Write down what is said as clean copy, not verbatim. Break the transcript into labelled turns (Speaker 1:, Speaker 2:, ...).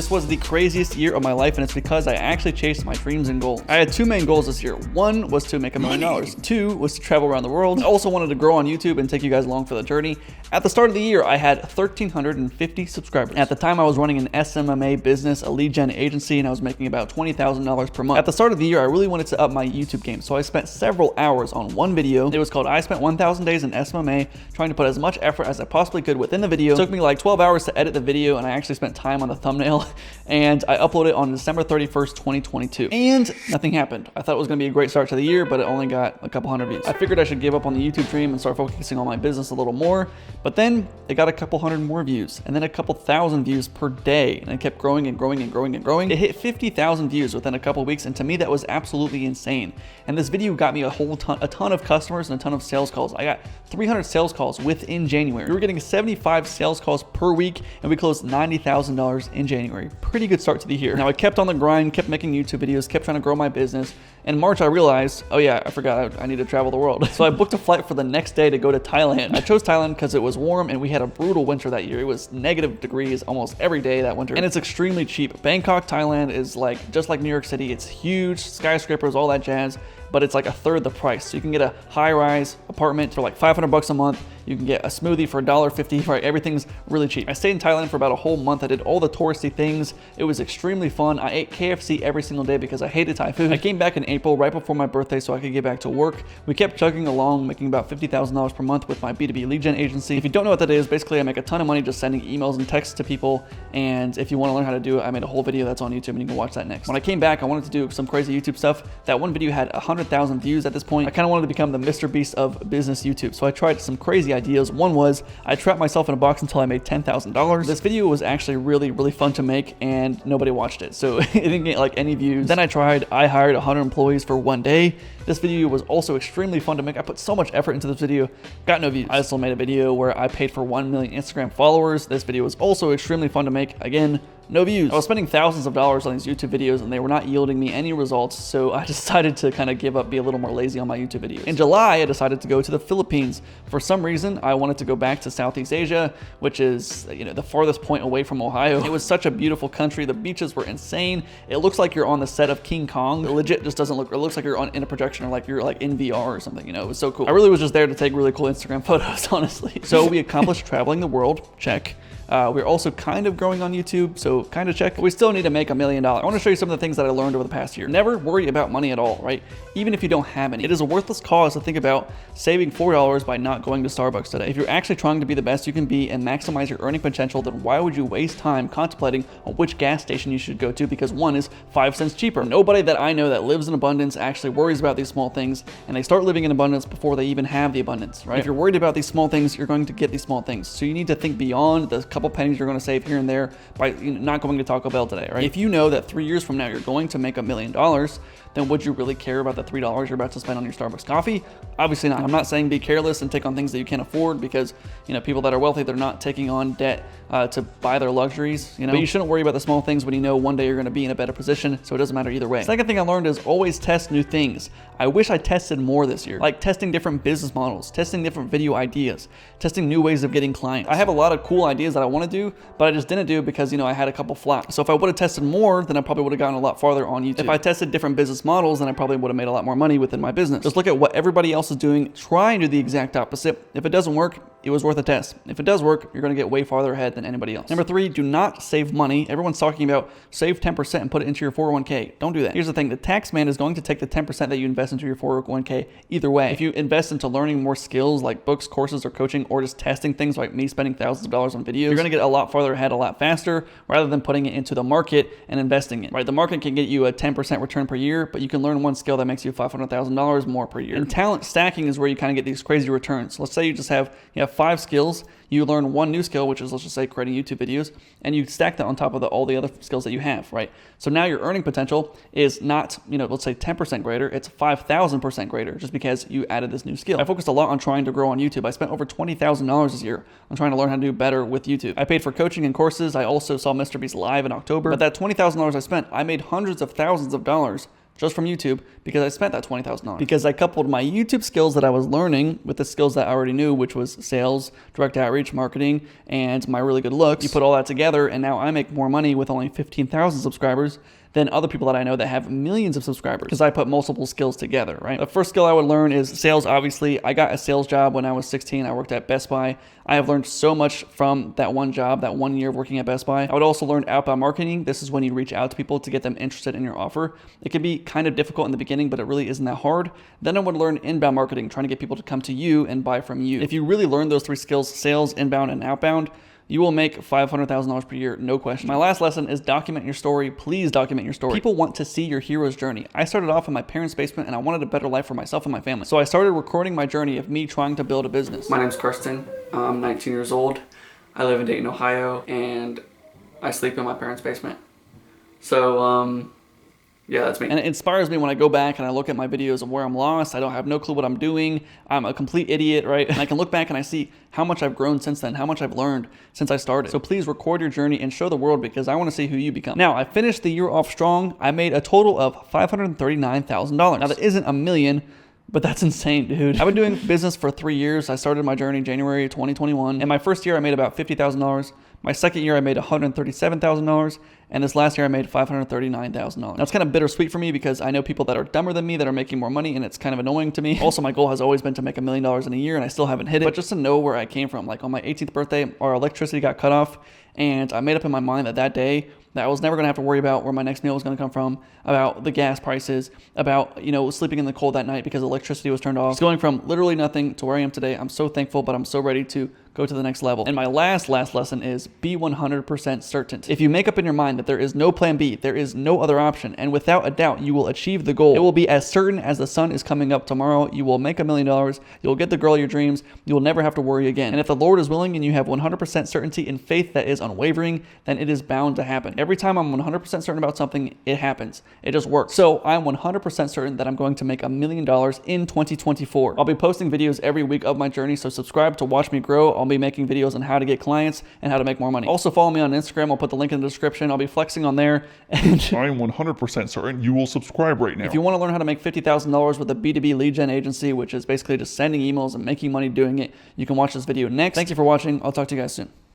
Speaker 1: This was the craziest year of my life, and it's because I actually chased my dreams and goals. I had two main goals this year. One was to make $1 million. Two was to travel around the world. I also wanted to grow on YouTube and take you guys along for the journey. At the start of the year, I had 1,350 subscribers. At the time, I was running an SMMA business, a lead gen agency, and I was making about $20,000 per month. At the start of the year, I really wanted to up my YouTube game, so I spent several hours on one video. It was called I Spent 1,000 Days in SMMA, trying to put as much effort as I possibly could within the video. It took me like 12 hours to edit the video, and I actually spent time on the thumbnail, and I uploaded it on December 31st, 2022. And nothing happened. I thought it was going to be a great start to the year, but it only got a couple hundred views. I figured I should give up on the YouTube dream and start focusing on my business a little more, but then it got a couple hundred more views, and then a couple thousand views per day, and it kept growing and growing and growing and growing. It hit 50,000 views within a couple weeks, and to me that was absolutely insane. And this video got me a ton of customers and a ton of sales calls. I got 300 sales calls within January. We were getting 75 sales calls per week, and we closed $90,000 in January. Pretty good start to the year. Now I kept on the grind, kept making YouTube videos, kept trying to grow my business. In March, I realized, oh yeah, I forgot I need to travel the world. So I booked a flight for the next day to go to Thailand. I chose Thailand because it was warm and we had a brutal winter that year. It was negative degrees almost every day that winter. And it's extremely cheap. Bangkok, Thailand is like, just like New York City. It's huge, skyscrapers, all that jazz, but it's like a third the price. So you can get a high-rise apartment for like $500 a month. You can get a smoothie for $1.50, right? Everything's really cheap. I stayed in Thailand for about a whole month. I did all the touristy things. It was extremely fun. I ate KFC every single day because I hated Thai food. I came back in April, right before my birthday, so I could get back to work. We kept chugging along, making about $50,000 per month with my B2B lead gen agency. If you don't know what that is, basically I make a ton of money just sending emails and texts to people. And if you want to learn how to do it, I made a whole video that's on YouTube and you can watch that next. When I came back, I wanted to do some crazy YouTube stuff. That one video had 100,000 views at this point. I kind of wanted to become the Mr. Beast of business YouTube. So I tried some crazy ideas. One was I trapped myself in a box until I made $10,000. This video was actually really fun to make and nobody watched it. So it didn't get like any views. Then I hired 100 employees for one day. This video was also extremely fun to make. I put so much effort into this video, got no views. I also made a video where I paid for 1 million Instagram followers. This video was also extremely fun to make. Again, no views. I was spending thousands of dollars on these YouTube videos and they were not yielding me any results, so I decided to kind of give up, be a little more lazy on my YouTube videos. In July, I decided to go to the Philippines. For some reason, I wanted to go back to Southeast Asia, which is, you know, the farthest point away from Ohio. It was such a beautiful country. The beaches were insane. It looks like you're on the set of King Kong. It legit just doesn't look, it looks like you're in a projection or like you're like in VR or something, you know, it was so cool. I really was just there to take really cool Instagram photos, honestly. So we accomplished traveling the world, check. We're also kind of growing on YouTube, so kind of check. But we still need to make $1 million. I want to show you some of the things that I learned over the past year. Never worry about money at all, right? Even if you don't have any. It is a worthless cause to think about saving $4 by not going to Starbucks today. If you're actually trying to be the best you can be and maximize your earning potential, then why would you waste time contemplating on which gas station you should go to because one is 5 cents cheaper? Nobody that I know that lives in abundance actually worries about these small things, and they start living in abundance before they even have the abundance, right? If you're worried about these small things, you're going to get these small things. So you need to think beyond the couple pennies you're going to save here and there by not going to Taco Bell today, right? If you know that 3 years from now you're going to make $1 million, then would you really care about the $3 you're about to spend on your Starbucks coffee? Obviously not. I'm not saying be careless and take on things that you can't afford because, you know, people that are wealthy, they're not taking on debt to buy their luxuries, you know? But you shouldn't worry about the small things when you know one day you're going to be in a better position, so it doesn't matter either way. Second thing I learned is always test new things. I wish I tested more this year, like testing different business models, testing different video ideas, testing new ways of getting clients. I have a lot of cool ideas that I want to do, but I just didn't do because, you know, I had a couple flops. So if I would have tested more, then I probably would have gotten a lot farther on YouTube. If I tested different business models, then I probably would have made a lot more money within my business. Just look at what everybody else is doing, try and do the exact opposite. If it doesn't work, it was worth a test. If it does work, you're going to get way farther ahead than anybody else. Number 3, do not save money. Everyone's talking about save 10% and put it into your 401k. Don't do that. Here's the thing. The tax man is going to take the 10% that you invest into your 401k either way. If you invest into learning more skills like books, courses, or coaching, or just testing things like me spending thousands of dollars on videos, you're going to get a lot farther ahead a lot faster rather than putting it into the market and investing in it, right? The market can get you a 10% return per year, but you can learn one skill that makes you $500,000 more per year. And talent stacking is where you kind of get these crazy returns. Let's say you just have 5 skills. You learn one new skill, which is, let's just say, creating YouTube videos, and you stack that on top of all the other skills that you have, right? So now your earning potential is not, let's say 10% greater, it's 5,000% greater just because you added this new skill. I focused a lot on trying to grow on YouTube. I spent over $20,000 this year on trying to learn how to do better with YouTube. I paid for coaching and courses. I also saw Mr. Beast live in October, but that $20,000 I spent, I made hundreds of thousands of dollars just from YouTube because I spent that $20,000. Because I coupled my YouTube skills that I was learning with the skills that I already knew, which was sales, direct outreach, marketing, and my really good looks. You put all that together, and now I make more money with only 15,000 subscribers than other people that I know that have millions of subscribers because I put multiple skills together, right? The first skill I would learn is sales, obviously. I got a sales job when I was 16. I worked at Best Buy. I have learned so much from that one job, that 1 year of working at Best Buy. I would also learn outbound marketing. This is when you reach out to people to get them interested in your offer. It can be kind of difficult in the beginning, but it really isn't that hard. Then I would learn inbound marketing, trying to get people to come to you and buy from you. If you really learn those 3 skills, sales, inbound, and outbound, you will make $500,000 per year, no question. My last lesson is document your story. Please document your story. People want to see your hero's journey. I started off in my parents' basement and I wanted a better life for myself and my family. So I started recording my journey of me trying to build a business. My name's Karsten. I'm 19 years old. I live in Dayton, Ohio, and I sleep in my parents' basement. So, yeah, that's me. And it inspires me when I go back and I look at my videos of where I'm lost. I don't have no clue what I'm doing. I'm a complete idiot, right? And I can look back and I see how much I've grown since then, how much I've learned since I started. So please record your journey and show the world because I want to see who you become. Now, I finished the year off strong. I made a total of $539,000. Now, that isn't a million, but that's insane, dude. I've been doing business for 3 years. I started my journey January 2021. And my first year, I made about $50,000. My second year, I made $137,000. And this last year, I made $539,000. Now, it's kind of bittersweet for me because I know people that are dumber than me that are making more money, and it's kind of annoying to me. Also, my goal has always been to make $1 million in a year, and I still haven't hit it. But just to know where I came from, like on my 18th birthday, our electricity got cut off, and I made up in my mind that day that I was never going to have to worry about where my next meal was going to come from, about the gas prices, about, sleeping in the cold that night because electricity was turned off. It's going from literally nothing to where I am today. I'm so thankful, but I'm so ready to go to the next level. And my last lesson is be 100% certain. If you make up in your mind that there is no plan B, there is no other option, and without a doubt, you will achieve the goal. It will be as certain as the sun is coming up tomorrow. You will make $1 million. You'll get the girl of your dreams. You will never have to worry again. And if the Lord is willing and you have 100% certainty and faith that is unwavering, then it is bound to happen. Every time I'm 100% certain about something, it happens. It just works. So I'm 100% certain that I'm going to make $1 million in 2024. I'll be posting videos every week of my journey, so subscribe to watch me grow. I'll be making videos on how to get clients and how to make more money. Also follow me on Instagram. I'll put the link in the description. I'll be flexing on there. And
Speaker 2: I am 100% certain you will subscribe right now.
Speaker 1: If you want to learn how to make $50,000 with a B2B lead gen agency, which is basically just sending emails and making money doing it, you can watch this video next. Thank you for watching. I'll talk to you guys soon.